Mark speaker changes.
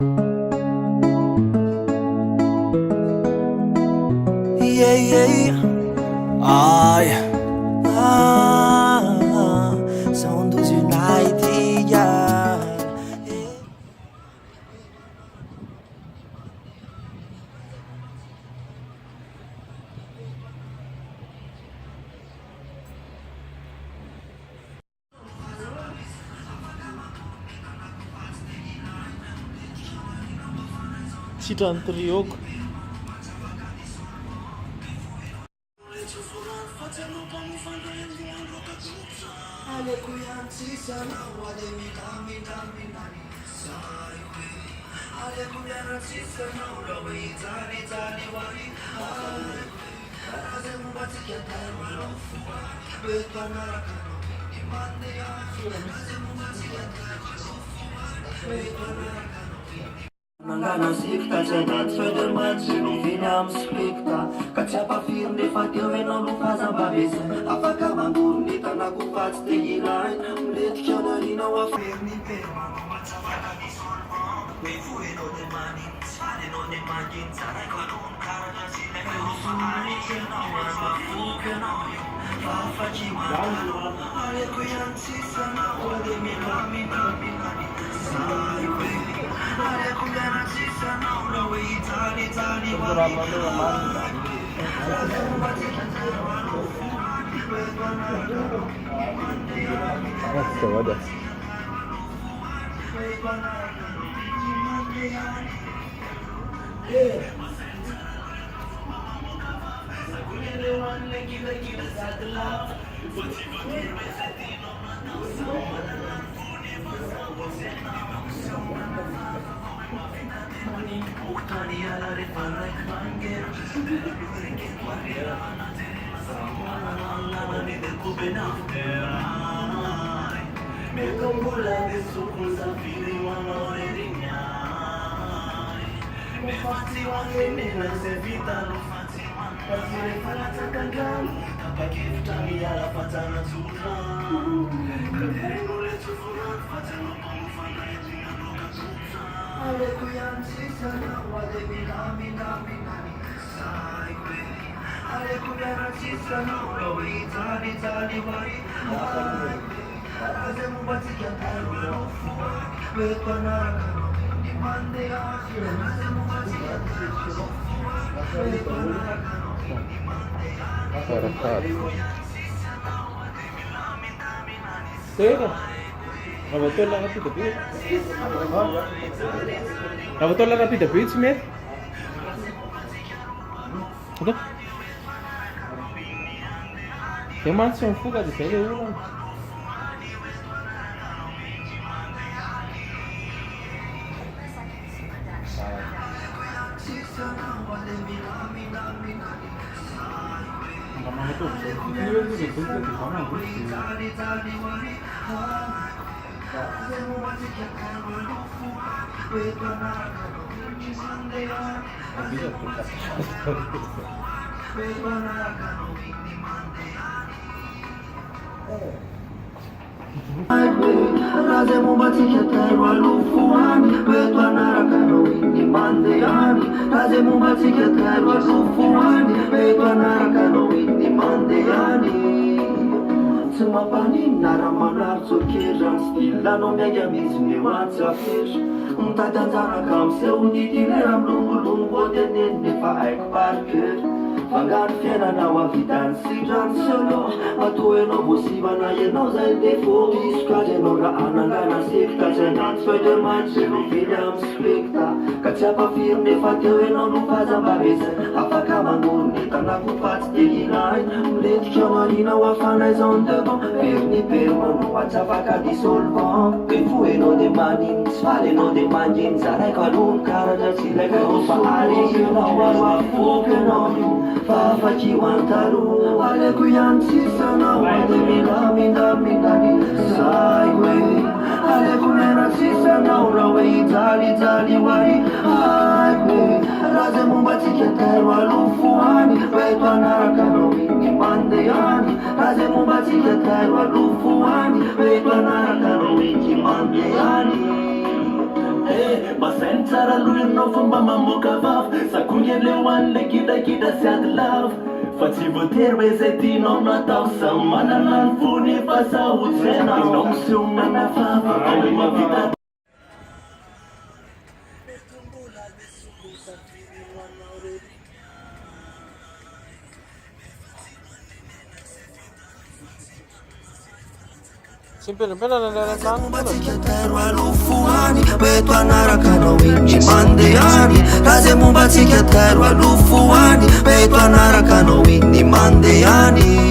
Speaker 1: Yeah, yeah. Ai, são dos United, yeah.
Speaker 2: Titan Triogo.
Speaker 3: Nangana sikta cenat feder match nu vine am specta Ca țeapa firme fac eu venă nu faza babese Afaka mandurnita na cu fați de irai Mlet chianarina wa firni pe mano mața vaca di solva Pe fue no de mani, sfane no de magin Țarai ca un cara de zile Pe o sfane ce no mas va fu că no eu Va faci mano Ale cu ianți să na o de milami Sai pe Ale cu ianți să na o la ui tali tali wali
Speaker 2: Nossa, olha. Tega. Nabotor lang natin the beat. Nabotor lang natin the beat, Smith. Udah. Yang mana sih fuga di sini ulang? Kamu itu, video itu di sana,
Speaker 3: Razemu batika terwa lufuani Betwanara kano indi mandeani Razemu batika terwa lufuani Betwanara kano indi mandeani Tsumapani nara manar tsokeran Stila no mega mizmi watsa fish Mtatanzana kam se unitineram lungu de nene fa aik parker Magari fiena na wavitan siran solo Atu eno musiba na yeno za defo Iska jeno ra anangana sikta Cenat feder manche nu fineam specta Ca țeapa firme fac eu eno nu faza babese Afaka mandurnita na cu fați de ginai Mlet chiamarina wa fanai zondeva Firni perma nu wața vaca disolva Pe fue no de manin, sfale no de mangin Zarai ca nun cara de țile Că o fa ale eu na wa fuke no Fafa ci wantaru Ale cu yansi sana Wade minami Sai we Ale cu mena si sana Urawe itali wari Ai we Raze mumbazi keterwa lufuani Betwa narakano wingi mandeani Raze mumbazi keterwa lufuani Betwa narakano wingi mandeani Masainy tsara lohinao fomba mamoaka vava sakongy leo an'le kidakida sy ady lava fa tsy voatery hoe zay tianao natao samy manana ny fony fa saotsy ianao miseho mena vava ao hoe mavita
Speaker 1: Mombatsika alofoany mety anaraka anao iny mandeany raha zay mombatsika tero alofoany mety anaraka anao iny mandeany